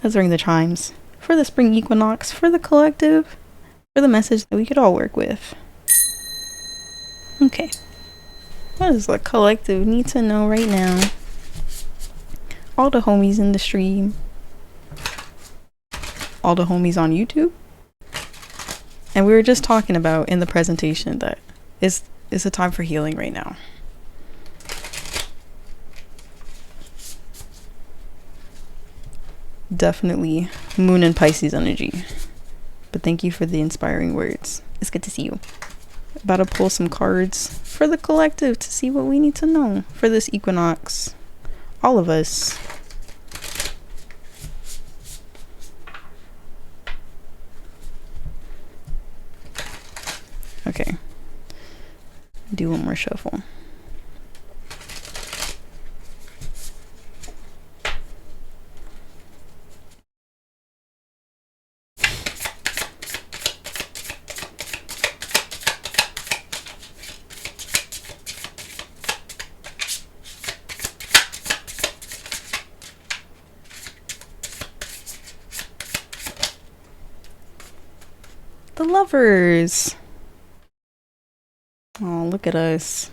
Those ring the chimes for the spring equinox, for the collective, for the message that we could all work with. Okay. What does the collective need to know right now? All the homies in the stream. All the homies on YouTube. And we were just talking about in the presentation that it's a time for healing right now. Definitely Moon and Pisces energy. But thank you for the inspiring words. It's good to see you. About to pull some cards for the collective to see what we need to know for this equinox. All of us. Okay. Do one more shuffle. The Lovers. Oh, look at us.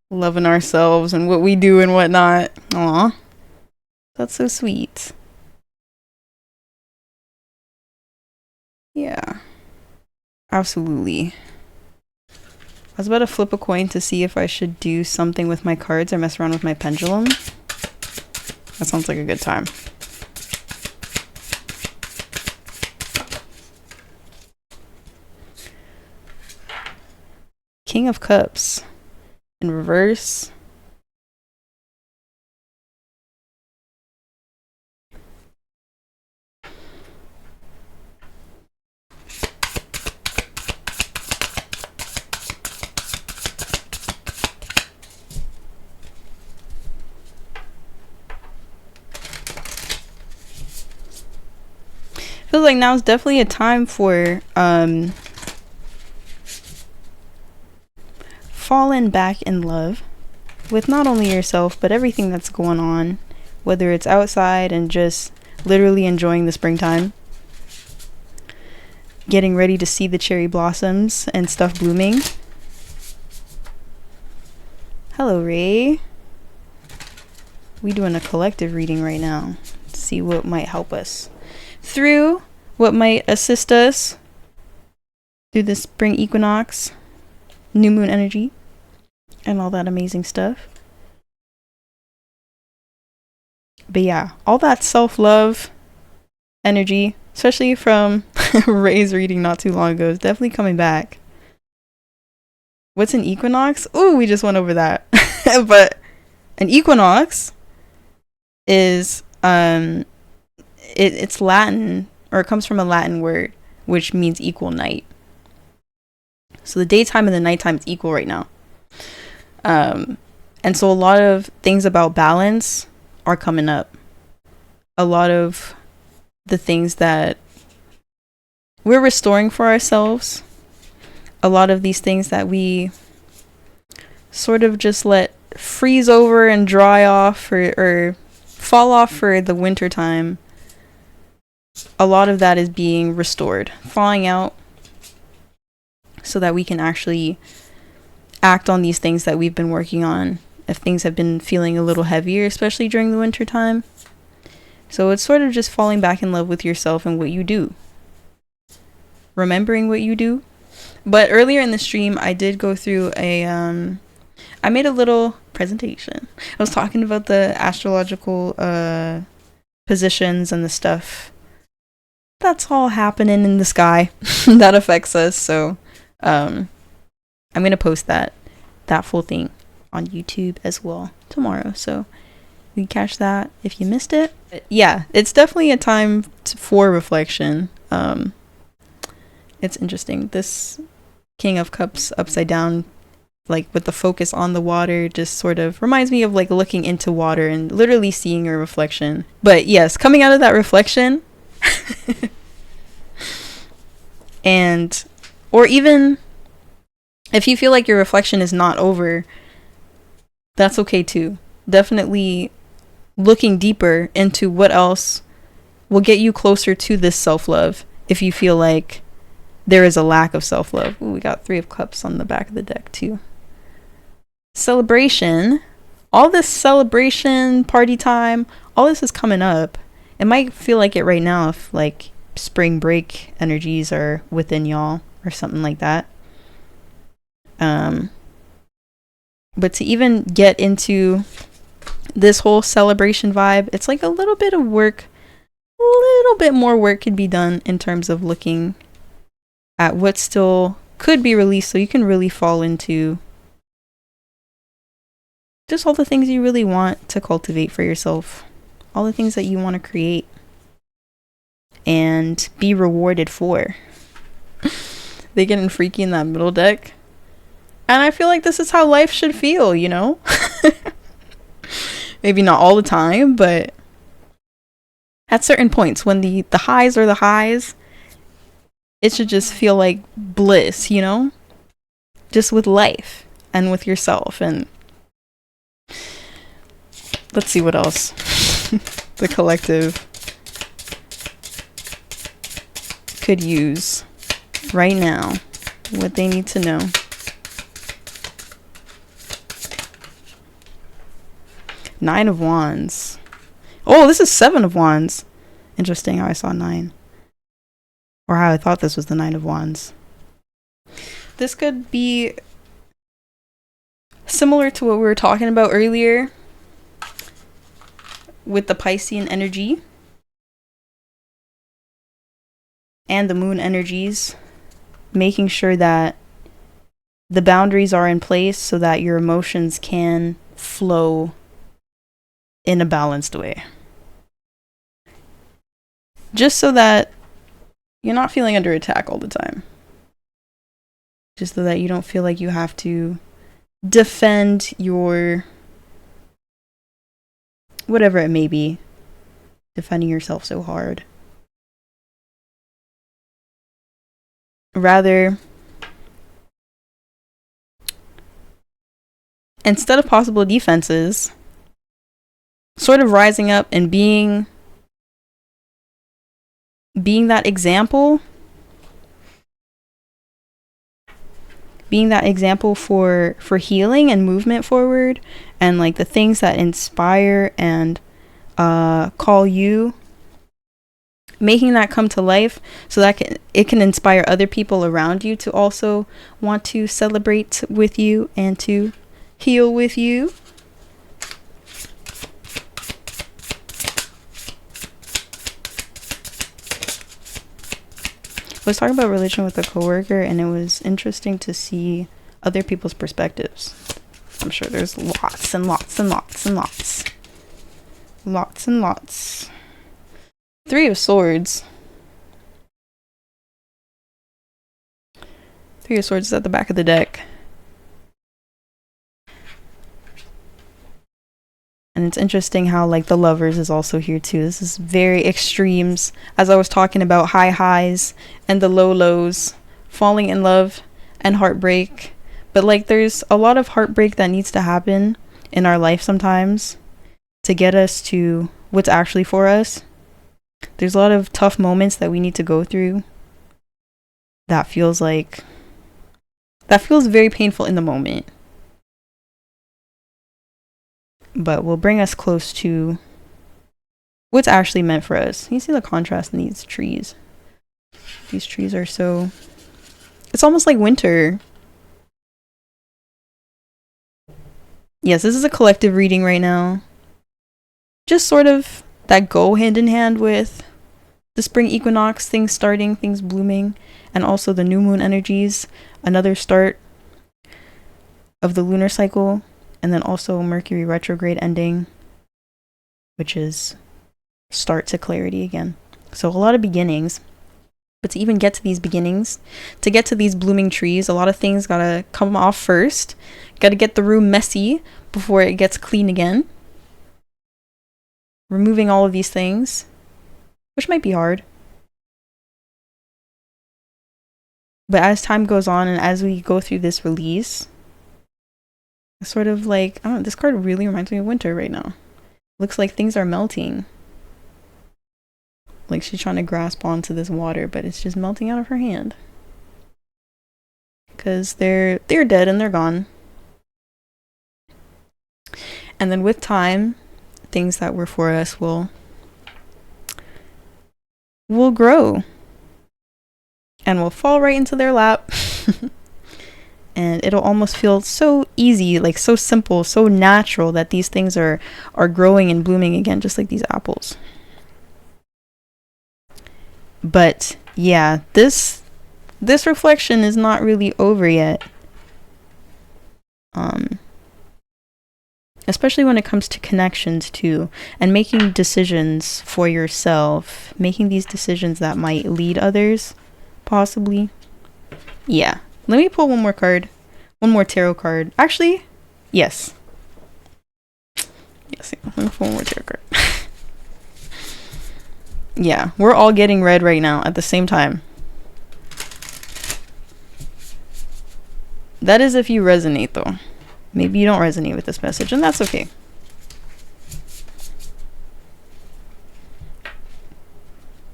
Loving ourselves and what we do and whatnot. Aw. That's so sweet. Yeah. Absolutely. I was about to flip a coin to see if I should do something with my cards or mess around with my pendulum. That sounds like a good time. King of Cups in reverse. Feels like now is definitely a time for falling back in love with not only yourself but everything that's going on, whether it's outside and just literally enjoying the springtime, getting ready to see the cherry blossoms and stuff blooming. Hello, Ray. We doing a collective reading right now to see what might help us through, what might assist us through the spring equinox, new moon energy, and all that amazing stuff. But yeah, all that self-love energy, especially from Ray's reading not too long ago, is definitely coming back. What's an equinox? Oh, we just went over that. But an equinox is it's Latin, or it comes from a Latin word which means equal night. So the daytime and the nighttime is equal right now. And so a lot of things about balance are coming up. A lot of the things that we're restoring for ourselves, a lot of these things that we sort of just let freeze over and dry off or fall off for the winter time, a lot of that is being restored, thawing out, so that we can actually act on these things that we've been working on if things have been feeling a little heavier, especially during the winter time. So it's sort of just falling back in love with yourself and what you do, remembering what you do. But earlier in the stream I did go through I made a little presentation. I was talking about the astrological positions and the stuff that's all happening in the sky that affects us. So I'm gonna post that full thing on YouTube as well tomorrow, so you can catch that if you missed it. But yeah, it's definitely a time for reflection. It's interesting, this King of Cups upside down, like with the focus on the water, just sort of reminds me of like looking into water and literally seeing your reflection. But yes, coming out of that reflection and or even if you feel like your reflection is not over, that's okay too. Definitely looking deeper into what will get you closer to this self-love if you feel like there is a lack of self-love. Ooh, we got 3 of Cups on the back of the deck too. Celebration. All this celebration, party time, all this is coming up. It might feel like it right now if like spring break energies are within y'all or something like that. But to even get into this whole celebration vibe, it's like a little bit of work, a little bit more work could be done in terms of looking at what still could be released so you can really fall into just all the things you really want to cultivate for yourself, all the things that you want to create and be rewarded for. They getting freaky in that middle deck. And I feel like this is how life should feel, you know? Maybe not all the time, but at certain points when the highs are the highs, it should just feel like bliss, you know? Just with life and with yourself. And let's see what else the collective could use right now, what they need to know. Nine of Wands. Oh, this is 7 of Wands. Interesting how I saw 9. Or how I thought this was the 9 of Wands. This could be similar to what we were talking about earlier with the Piscean energy and the moon energies. Making sure that the boundaries are in place so that your emotions can flow in a balanced way. Just so that you're not feeling under attack all the time. Just so that you don't feel like you have to defend your whatever it may be. Defending yourself so hard. Rather, instead of possible defenses, sort of rising up and being that example. Being that example for healing and movement forward, and like the things that inspire and call you, making that come to life so that it can inspire other people around you to also want to celebrate with you and to heal with you. I was talking about religion with a coworker, and it was interesting to see other people's perspectives. I'm sure there's lots and lots and lots and lots. Lots and lots. 3 of Swords. 3 of Swords is at the back of the deck. And it's interesting how like the Lovers is also here too. This is very extremes. As I was talking about high highs and the low lows, falling in love and heartbreak. But like there's a lot of heartbreak that needs to happen in our life sometimes to get us to what's actually for us. There's a lot of tough moments that we need to go through. That feels very painful in the moment. But will bring us close to what's actually meant for us. You see the contrast in these trees. These trees are so... It's almost like winter. Yes, this is a collective reading right now. Just sort of that go hand in hand with the spring equinox, things starting, things blooming, and also the new moon energies, another start of the lunar cycle. And then also Mercury retrograde ending, which is start to clarity again. So a lot of beginnings. But to even get to these beginnings, to get to these blooming trees, a lot of things gotta come off first. Gotta get the room messy before it gets clean again. Removing all of these things, which might be hard. But as time goes on and as we go through this release, sort of like, I don't know, this card really reminds me of winter right now. Looks like things are melting. Like she's trying to grasp onto this water, but it's just melting out of her hand. Because they're dead and they're gone. And then with time, things that were for us will grow. And will fall right into their lap. And it'll almost feel so easy, like so simple, so natural that these things are growing and blooming again, just like these apples. But yeah, this reflection is not really over yet. Especially when it comes to connections too, and making decisions for yourself, making these decisions that might lead others, possibly. Yeah. Let me pull one more card. One more tarot card. Actually, yes. Yes, let me pull one more tarot card. Yeah, we're all getting read right now at the same time. That is if you resonate, though. Maybe you don't resonate with this message, and that's okay.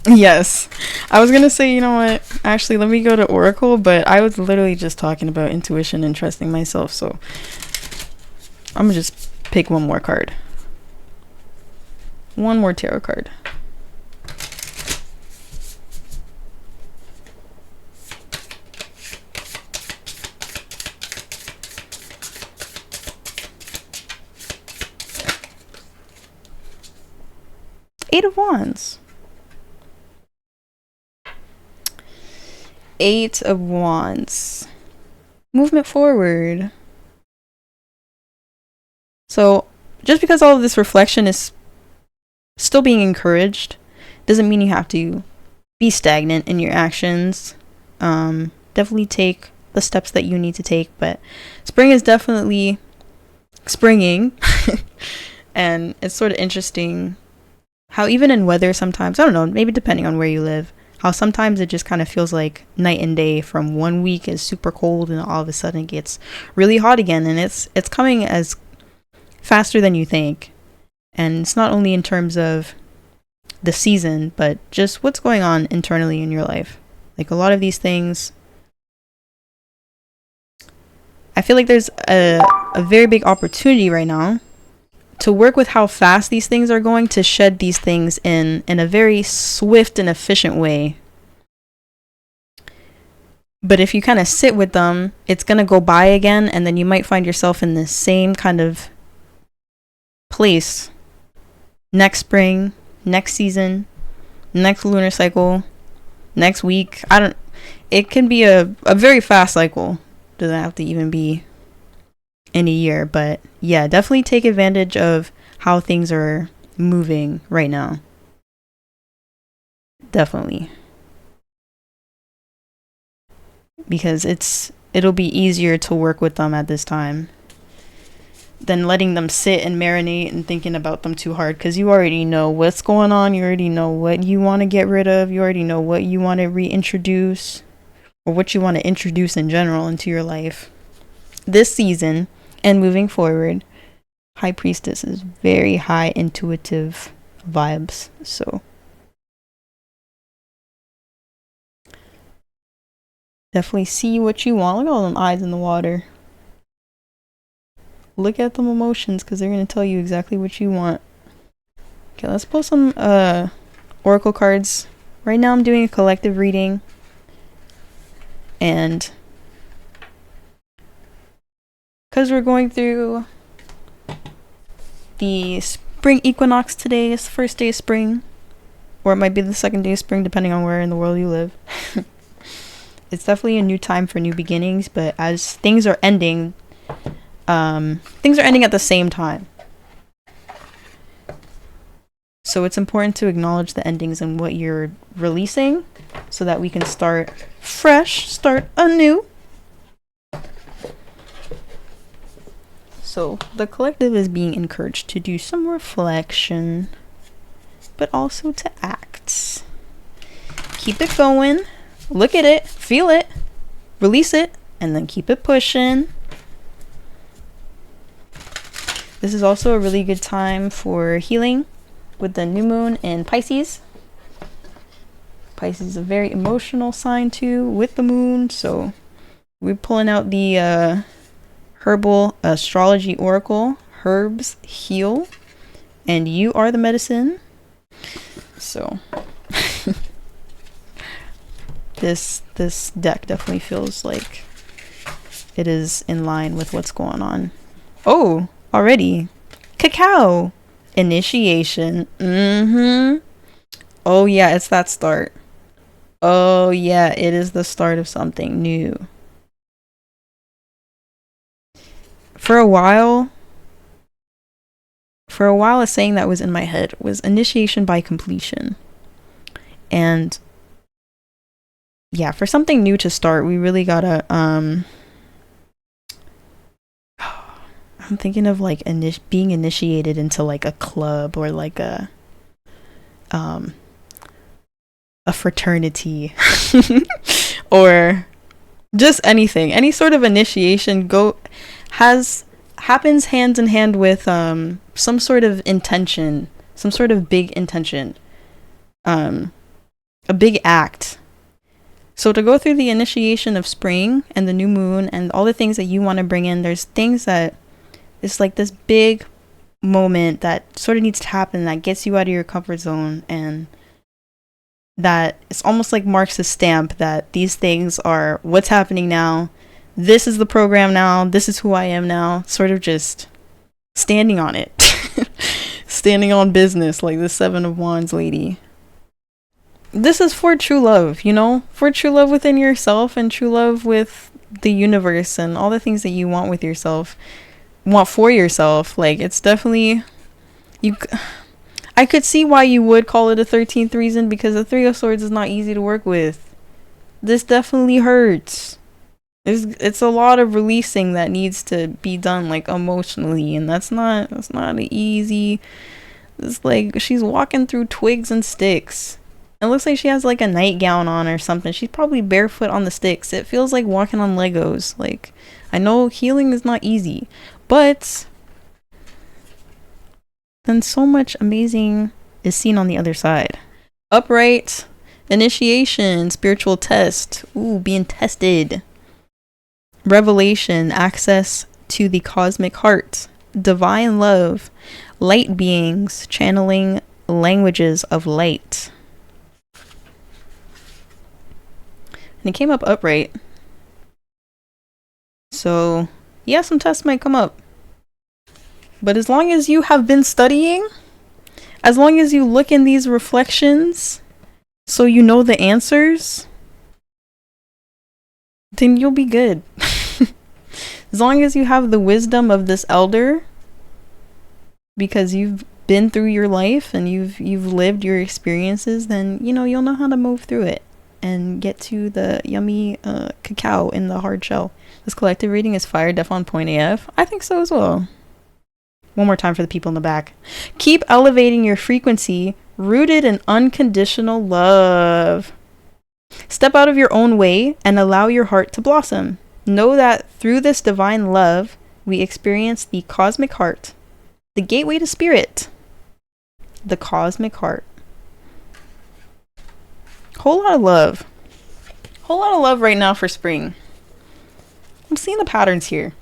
Yes. I was gonna say, you know what? Actually, let me go to Oracle, but I was literally just talking about intuition and trusting myself, so I'm gonna just pick one more card. One more tarot card. Eight of Wands. Eight of Wands. Movement forward. So, just because all of this reflection is still being encouraged, doesn't mean you have to be stagnant in your actions. Definitely take the steps that you need to take, but spring is definitely springing. And it's sort of interesting how even in weather sometimes, I don't know, maybe depending on where you live, how sometimes it just kind of feels like night and day. From one week is super cold and all of a sudden it gets really hot again, and it's coming as faster than you think. And it's not only in terms of the season, but just what's going on internally in your life. Like a lot of these things, I feel like there's a very big opportunity right now to work with how fast these things are going, to shed these things in a very swift and efficient way. But if you kind of sit with them, it's going to go by again, and then you might find yourself in the same kind of place next spring, next season, next lunar cycle, next week. It can be a very fast cycle. Doesn't have to even be in a year, but yeah, definitely take advantage of how things are moving right now. Definitely. Because it'll be easier to work with them at this time than letting them sit and marinate and thinking about them too hard, because you already know what's going on. You already know what you want to get rid of. You already know what you want to reintroduce, or what you want to introduce in general into your life this season. And moving forward, High Priestess is very high intuitive vibes. So definitely see what you want. Look at all them eyes in the water. Look at them emotions, because they're going to tell you exactly what you want. Okay, let's pull some Oracle cards. Right now I'm doing a collective reading. And because we're going through the spring equinox today, is the first day of spring, or it might be the second day of spring depending on where in the world you live. It's definitely a new time for new beginnings, but as things are ending at the same time. So it's important to acknowledge the endings and what you're releasing, so that we can start fresh, start anew. So the collective is being encouraged to do some reflection, but also to act. Keep it going, look at it, feel it, release it, and then keep it pushing. This is also a really good time for healing with the new moon in Pisces. Pisces is a very emotional sign too, with the moon. So we're pulling out the herbal astrology oracle. Herbs heal, and you are the medicine. So this deck definitely feels like it is in line with what's going on. Oh, already cacao initiation. Oh yeah, it's that start. Oh yeah, it is the start of something new. For a while, a saying that was in my head was initiation by completion. And yeah, for something new to start, we really gotta I'm thinking of like being initiated into like a club or like a fraternity or just anything. Any sort of initiation happens hand in hand with some sort of intention, some sort of big intention, a big act. So to go through the initiation of spring and the new moon and all the things that you want to bring in, there's things that it's like this big moment that sort of needs to happen that gets you out of your comfort zone, and that it's almost like marks a stamp that these things are what's happening now. This is the program now. This is who I am now. Sort of just standing on it. Standing on business like the Seven of Wands lady. This is for true love, you know? For true love within yourself and true love with the universe and all the things that you want with yourself. Want for yourself. Like, it's definitely... I could see why you would call it a 13th reason, because the Three of Swords is not easy to work with. This definitely hurts. It's a lot of releasing that needs to be done, like, emotionally, and that's not easy. It's like she's walking through twigs and sticks. It looks like she has like a nightgown on or something. She's probably barefoot on the sticks. It feels like walking on Legos. Like, I know healing is not easy, but then so much amazing is seen on the other side. Upright, initiation, spiritual test. Ooh, being tested. Revelation, access to the cosmic heart. Divine love. Light beings, channeling languages of light. And it came up upright. So, yeah, some tests might come up. But as long as you have been studying, as long as you look in these reflections so you know the answers, then you'll be good. As long as you have the wisdom of this elder, because you've been through your life and you've lived your experiences, then you'll know how to move through it and get to the yummy cacao in the hard shell. This collective reading is fire, def on point AF. I think so as well. One more time for the people in the back. Keep elevating your frequency, rooted in unconditional love. Step out of your own way and allow your heart to blossom. Know that through this divine love, we experience the cosmic heart, the gateway to spirit. The cosmic heart. Whole lot of love. Whole lot of love right now for spring. I'm seeing the patterns here.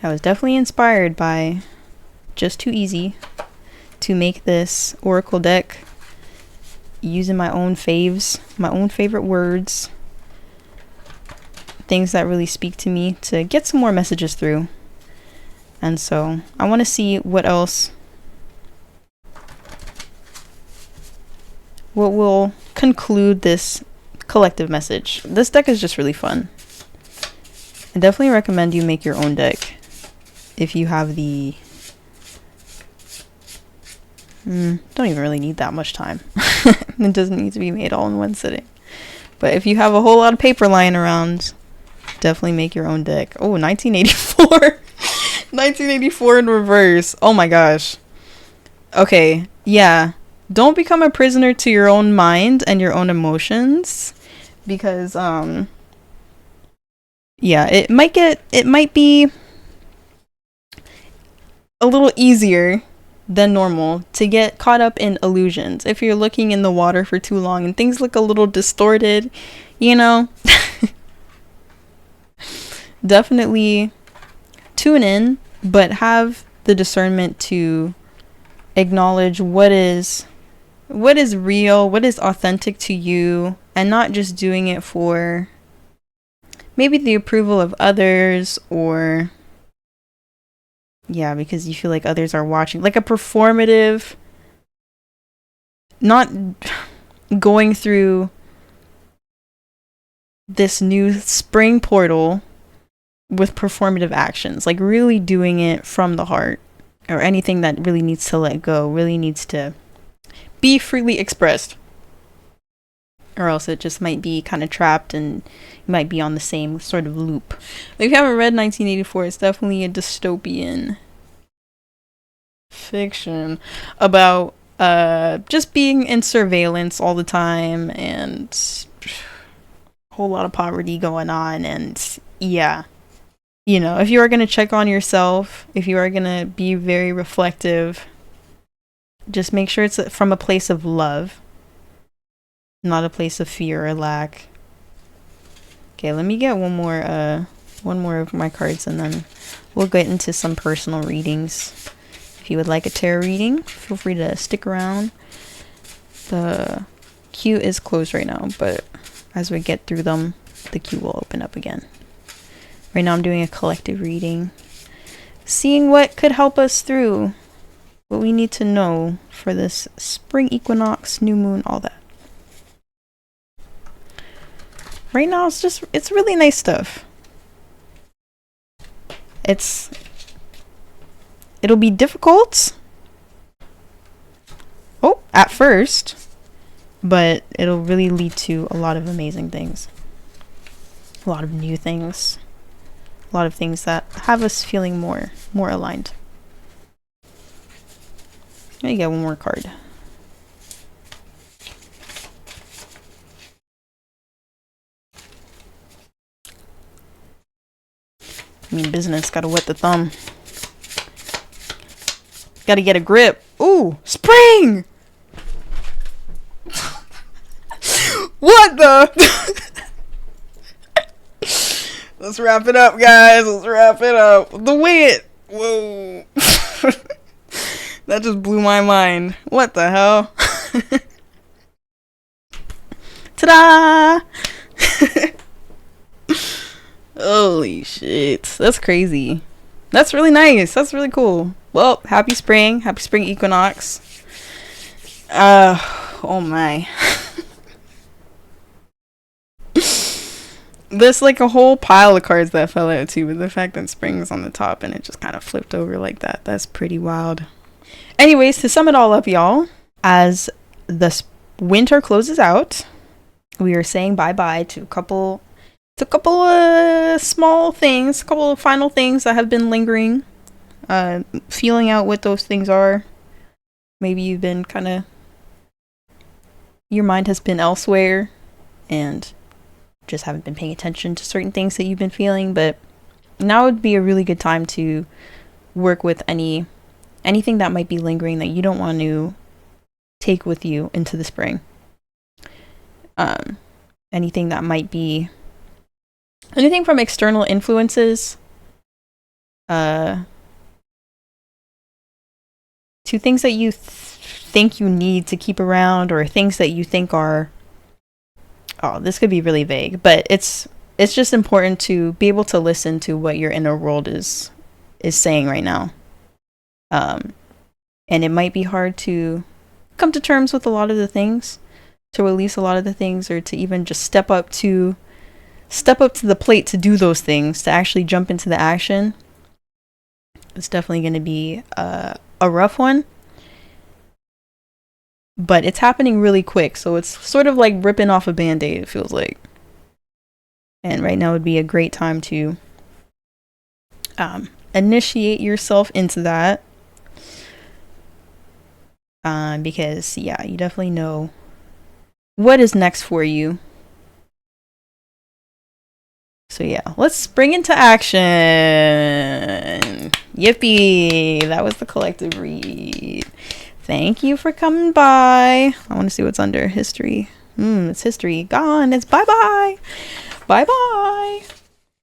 I was definitely inspired by Just Too Easy to make this oracle deck using my own faves, my own favorite words, things that really speak to me, to get some more messages through. And so I want to see what else, what will conclude this collective message. This deck is just really fun. I definitely recommend you make your own deck if you have the don't even really need that much time. It doesn't need to be made all in one sitting. But if you have a whole lot of paper lying around, definitely make your own deck. Oh, 1984. 1984 in reverse. Oh my gosh. Okay, yeah. Don't become a prisoner to your own mind and your own emotions, because yeah, it might be a little easier than normal to get caught up in illusions. If you're looking in the water for too long and things look a little distorted, you know, definitely tune in, but have the discernment to acknowledge what is real, what is authentic to you, and not just doing it for maybe the approval of others, or because you feel like others are watching, like a performative, not going through this new spring portal with performative actions, like really doing it from the heart, or anything that really needs to let go, really needs to be freely expressed, or else it just might be kind of trapped and you might be on the same sort of loop. If you haven't read 1984, it's definitely a dystopian fiction about just being in surveillance all the time and a whole lot of poverty going on. And you know, if you are going to check on yourself, if you are going to be very reflective, just make sure it's from a place of love, not a place of fear or lack. Okay, let me get one more of my cards, and then we'll get into some personal readings. If you would like a tarot reading, feel free to stick around. The queue is closed right now, but as we get through them, the queue will open up again. Right now I'm doing a collective reading, seeing what could help us through what we need to know for this spring equinox, new moon, all that. Right now it's really nice stuff. It'll be difficult at first, but it'll really lead to a lot of amazing things, a lot of new things, a lot of things that have us feeling more aligned. Let me get one more card. I mean, business, gotta wet the thumb. Gotta get a grip. Ooh, spring! What the? Let's wrap it up, guys. Let's wrap it up. The way it... Whoa. That just blew my mind. What the hell? Ta-da! Holy shit. That's crazy. That's really nice. That's really cool. Well, happy spring equinox. Oh my. There's like a whole pile of cards that fell out too, with the fact that spring is on the top and it just kind of flipped over like that. That's pretty wild. Anyways, to sum it all up, y'all, as the winter closes out, we are saying bye-bye to a couple of small things, a couple of final things that have been lingering, feeling out what those things are. Maybe you've been your mind has been elsewhere and just haven't been paying attention to certain things that you've been feeling, but now would be a really good time to work with anything that might be lingering that you don't want to take with you into the spring. Anything that might be anything from external influences to things that you think you need to keep around, or things that you think are, this could be really vague, but it's just important to be able to listen to what your inner world is saying right now. And it might be hard to come to terms with a lot of the things, to release a lot of the things, or to even just step up to the plate to do those things, to actually jump into the action. It's definitely going to be a rough one, but it's happening really quick, so it's sort of like ripping off a band-aid, it feels like. And right now would be a great time to initiate yourself into that, because you definitely know what is next for you. So yeah, let's spring into action. Yippee! That was the collective read. Thank you for coming by. I want to see what's under history. It's history gone. It's bye-bye. Bye-bye.